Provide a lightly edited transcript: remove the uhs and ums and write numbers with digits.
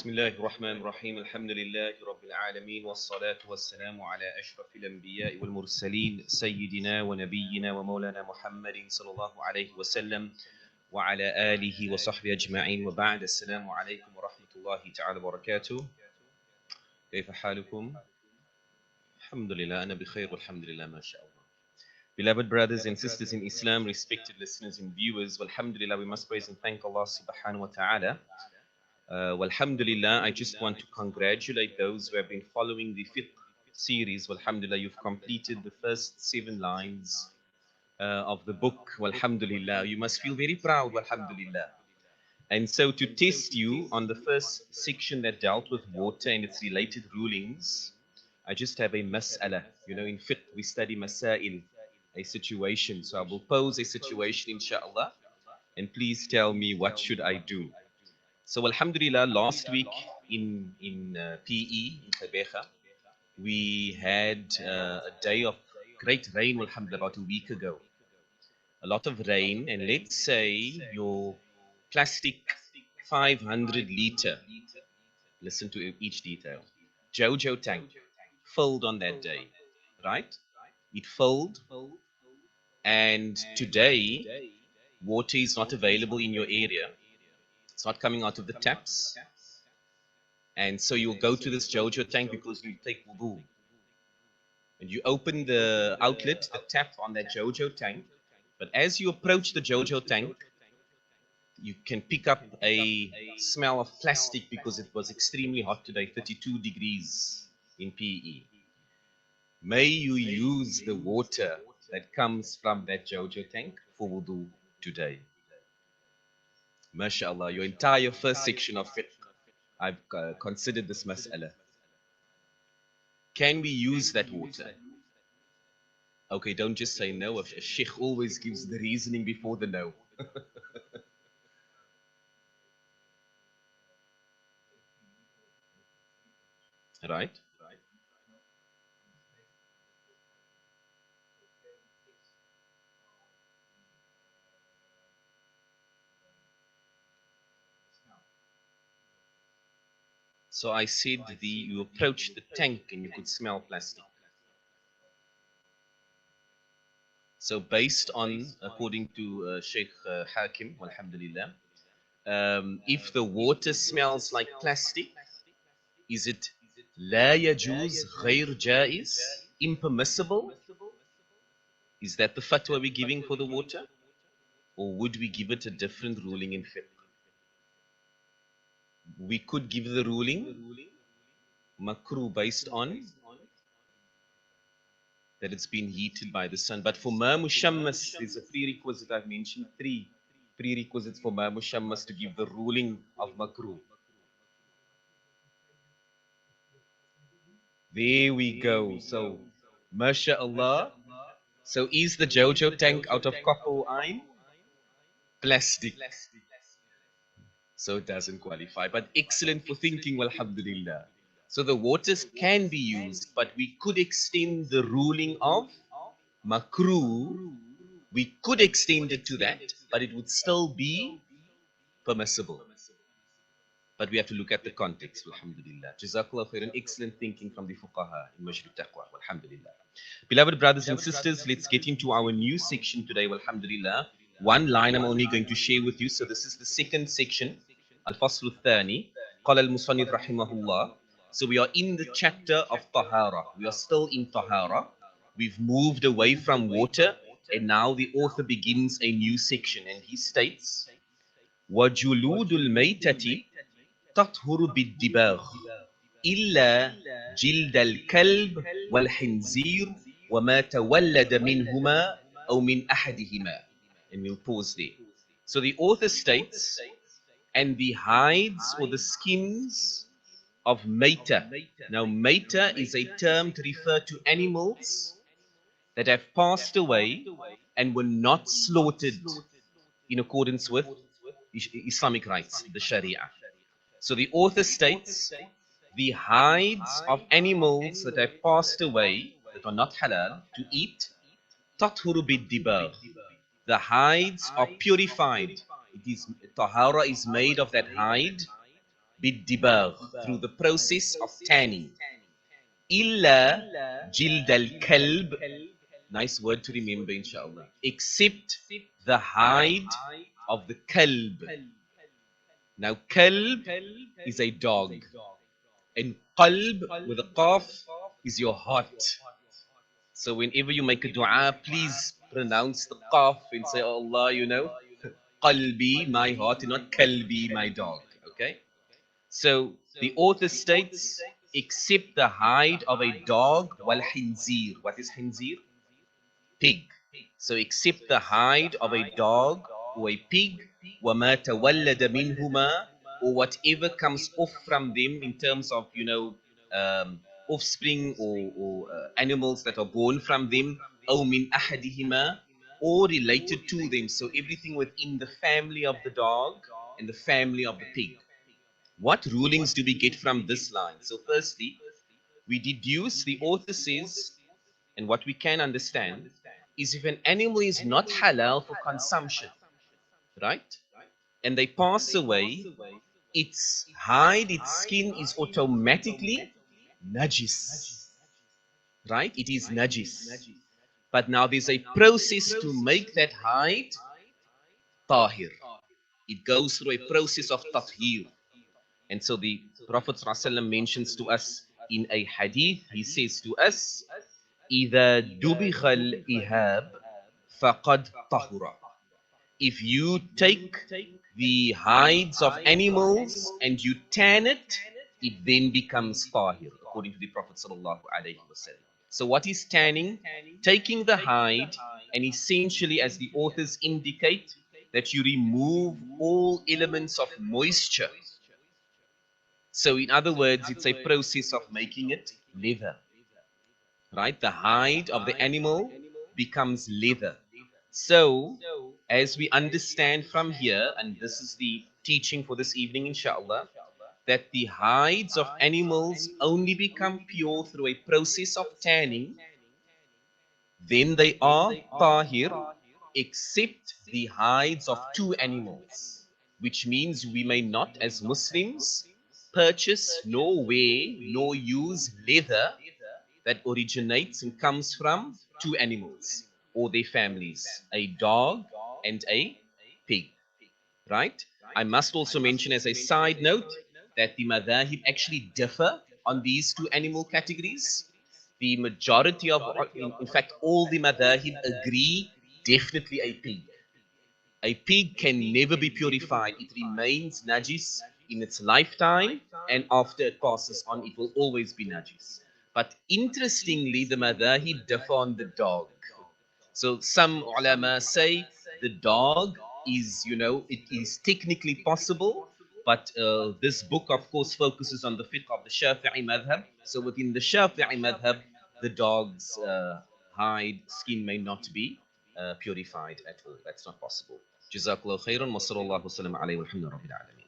بسم الله الرحمن الرحيم الحمد لله رب العالمين والصلاة والسلام على أشرف الأنبياء والمرسلين سيدنا ونبينا ومولانا محمد صلى الله عليه وسلم وعلى آله وصحبه أجمعين وبعد. السلام عليكم ورحمة الله تعالى وبركاته. كيف حالكم؟ الحمد لله أنا بخير والحمد لله ما شاء الله. Beloved brothers and sisters in Islam, respected listeners and viewers, alhamdulillah, we must praise and thank Allah subhanahu wa ta'ala. Alhamdulillah, I just want to congratulate those who have been following the Fiqh series. Alhamdulillah, you've completed the first 7 lines of the book. Alhamdulillah, you must feel very proud. Alhamdulillah. And so to test you on the first section that dealt with water and its related rulings, I just have a mas'ala. You know, in Fiqh we study masail, a situation. So I will pose a situation, inshallah, and please tell me what should I do. So alhamdulillah, last week in PE, in Ggaayah, we had a day of great rain, alhamdulillah, about a week ago. A lot of rain, and let's say your plastic 500 liter, listen to each detail, Jojo tank, filled on that day, right? It filled, and today, water is not available in your area. It's not coming out of the taps. And so you'll go to this Jojo tank because you take wudu. And you open the outlet, the tap on that Jojo tank. But as you approach the Jojo tank, you can pick up a smell of plastic because it was extremely hot today, 32 degrees in PE. May you use the water that comes from that Jojo tank for wudu today. MashaAllah, your entire first section of fiqh, I've considered this mas'ala. Can we use that water? Okay, don't just say no. A sheikh always gives the reasoning before the no. Right? So I said you approached the tank and you could smell plastic. So based on, according to Shaykh Hakim, alhamdulillah, if the water smells like plastic, is it لا يجوز غير جائز, impermissible? Is that the fatwa we're giving for the water? Or would we give it a different ruling in fiqh? We could give the ruling makruh based on that it's been heated by the sun. But for ma mushammas, there's a prerequisite. I've mentioned 3 prerequisites for ma mushammas to give the ruling of makruh. There we go. So, mashallah. So is the Jojo tank out of copper or iron? Plastic. So it doesn't qualify. But excellent for thinking, alhamdulillah. So the waters can be used, but we could extend the ruling of makruh. We could extend it to that, but it would still be permissible. But we have to look at the context, alhamdulillah. Jazakallah khairan, excellent thinking from the fuqaha in Masjidut Taqwa, alhamdulillah. Beloved brothers and sisters, let's get into our new section today, alhamdulillah. One line I'm only going to share with you. So this is the second section, Al-Fasl al-Thani, Qala al-Musannif rahimahullah. So we are in the chapter of Tahara. We are still in Tahara. We've moved away from water, and now the author begins a new section, and he states, وَجُلُودُ الْمَيْتَةِ تطهر بالدباغ إلا جلد الكلب والحنزير وما تولد منهما أو من أحدهما. And we'll pause there. So the author states, and the hides or the skins of maita. Now maita is a term to refer to animals that have passed away and were not slaughtered in accordance with Islamic rights, the Sharia. So the author states, the hides of animals that have passed away, that are not halal to eat, tathuru bid-dibagh. The hides are purified. Tahara is made of that hide بالدباغ, through the process of tanning. إلا جلد الكلب, nice word to remember inshallah, except the hide of the kalb. Now kalb is a dog, and qalb with a qaf is your heart. So whenever you make a dua, please pronounce the qaf and say, oh Allah, qalbi, my heart, and not kalbi, my dog. Okay? So the author states, except the hide of a dog, wal hinzir. What is hinzir? Pig. So except the hide of a dog or a pig, وَمَا تَوَلَّدَ مِنْهُمَا, or whatever comes off from them in terms of, offspring or animals that are born from them, أَوْ مِنْ أَحَدِهِمَا, or related to them. So everything within the family of the dog and the family of the pig. What rulings do we get from this line? So firstly, we deduce, the author says, and what we can understand, is if an animal is not halal for consumption, right? And they pass away, its hide, its skin is automatically najis, right? It is najis. But now there's a process to make that hide tahir. It goes through a process of tathir. And so the Prophet ﷺ mentions to us in a hadith, he says to us, إِذَا دُبِخَ الْإِهَابِ فَقَدْ طَهُرَ. If you take the hides of animals and you tan it, it then becomes tahir, according to the Prophet ﷺ. So what is tanning? Taking the hide and essentially, as the authors indicate, that you remove all elements of moisture. So in other words, it's a process of making it leather. Right? The hide of the animal becomes leather. So, as we understand from here, and this is the teaching for this evening, inshallah, that the hides of animals only become pure through a process of tanning, then they are tahir, except the hides of two animals, which means we may not, as Muslims, purchase, nor wear, nor use leather that originates and comes from two animals or their families, a dog and a pig, right? I must also mention as a side note that the madhahib actually differ on these two animal categories. The majority of, in fact, all the madhahib agree definitely a pig. A pig can never be purified. It remains najis in its lifetime, and after it passes on, it will always be najis. But interestingly, the madhahib differ on the dog. So some ulama say the dog is, it is technically possible, but this book, of course, focuses on the fiqh of the Shafi'i madhab. So within the Shafi'i madhab, the dog's hide, skin may not be purified at all. That's not possible. جزاك الله خيرا وصلى الله وسلم عليه والحمد لله رب العالمين.